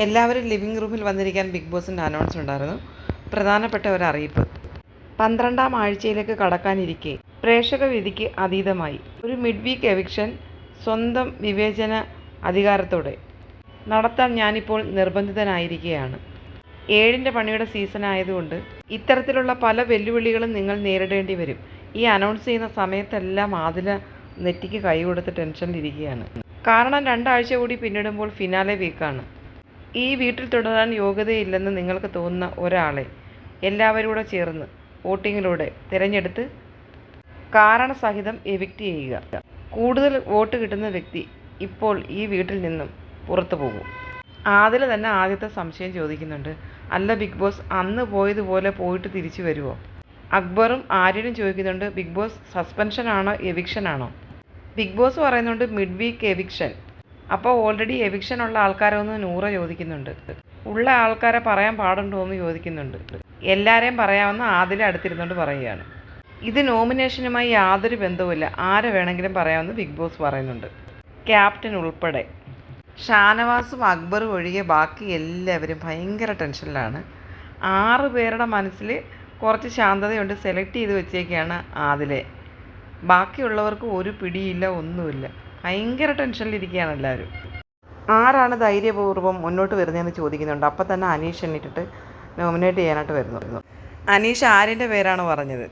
എല്ലാവരും ലിവിംഗ് റൂമിൽ വന്നിരിക്കാൻ ബിഗ് ബോസിൻ്റെ അനൗൺസ് ഉണ്ടായിരുന്നു. പ്രധാനപ്പെട്ട ഒരു അറിയിപ്പ്. 12ാം ആഴ്ചയിലേക്ക് കടക്കാനിരിക്കെ പ്രേക്ഷക വിധിക്ക് അതീതമായി ഒരു മിഡ് വീക്ക് എവിക്ഷൻ സ്വന്തം വിവേചന അധികാരത്തോടെ നടത്താൻ ഞാനിപ്പോൾ നിർബന്ധിതനായിരിക്കുകയാണ്. 7ൻ്റെ പണിയുടെ സീസണായതുകൊണ്ട് ഇത്തരത്തിലുള്ള പല വെല്ലുവിളികളും നിങ്ങൾ നേരിടേണ്ടി വരും. ഈ അനൗൺസ് ചെയ്യുന്ന സമയത്തെല്ലാം ആദില നെറ്റിക്ക് കൈ കൊടുത്ത് ടെൻഷനിലിരിക്കുകയാണ്. കാരണം 2 ആഴ്ച കൂടി പിന്നിടുമ്പോൾ ഫിനാലെ വീക്കാണ്. ഈ വീട്ടിൽ തുടരാൻ യോഗ്യതയില്ലെന്ന് നിങ്ങൾക്ക് തോന്നുന്ന ഒരാളെ എല്ലാവരും കൂടെ ചേർന്ന് വോട്ടിങ്ങിലൂടെ തിരഞ്ഞെടുത്ത് കാരണസഹിതം എവിക്റ്റ് ചെയ്യുക. കൂടുതൽ വോട്ട് കിട്ടുന്ന വ്യക്തി ഇപ്പോൾ ഈ വീട്ടിൽ നിന്നും പുറത്തു പോകും. ആദില തന്നെ ആദ്യത്തെ സംശയം ചോദിക്കുന്നുണ്ട്. അല്ല ബിഗ് ബോസ്, അന്ന് പോയതുപോലെ പോയിട്ട് തിരിച്ചു വരുമോ? അക്ബറും ആര്യനും ചോദിക്കുന്നുണ്ട്, ബിഗ് ബോസ് സസ്പെൻഷൻ ആണോ എവിക്ഷൻ ആണോ? ബിഗ് ബോസ് പറയുന്നുണ്ട് മിഡ് വീക്ക് എവിക്ഷൻ. അപ്പോൾ ഓൾറെഡി എവിക്ഷൻ ഉള്ള ആൾക്കാരെ ഒന്ന് നൂറ ചോദിക്കുന്നുണ്ട്. ഉള്ള ആൾക്കാരെ പറയാൻ പാടുണ്ടോ എന്ന് ചോദിക്കുന്നുണ്ട്. എല്ലാവരെയും പറയാമെന്ന് ആദില അടുത്തിരുന്നുകൊണ്ട് പറയുകയാണ്. ഇത് നോമിനേഷനുമായി യാതൊരു ബന്ധവുമില്ല, ആരെ വേണമെങ്കിലും പറയാമെന്ന് ബിഗ് ബോസ് പറയുന്നുണ്ട്, ക്യാപ്റ്റൻ ഉൾപ്പെടെ. ഷാനവാസും അക്ബറും ഒഴികെ ബാക്കി എല്ലാവരും ഭയങ്കര ടെൻഷനിലാണ്. 6 പേരുടെ മനസ്സിൽ കുറച്ച് ശാന്തതയുണ്ട്. സെലക്ട് ചെയ്ത് വെച്ചേക്കാണ് ആദിലെ. ബാക്കിയുള്ളവർക്ക് ഒരു പിടിയില്ല, ഒന്നുമില്ല. ഭയങ്കര ടെൻഷനിലിരിക്കുകയാണ് എല്ലാവരും. ആരാണ് ധൈര്യപൂർവ്വം മുന്നോട്ട് വരുന്നതെന്ന് ചോദിക്കുന്നുണ്ട്. അപ്പം തന്നെ അനീഷ് എണ്ണിട്ടിട്ട് നോമിനേറ്റ് ചെയ്യാനായിട്ട് വരുന്നു. അനീഷ് ആര്യൻ്റെ പേരാണ് പറഞ്ഞത്.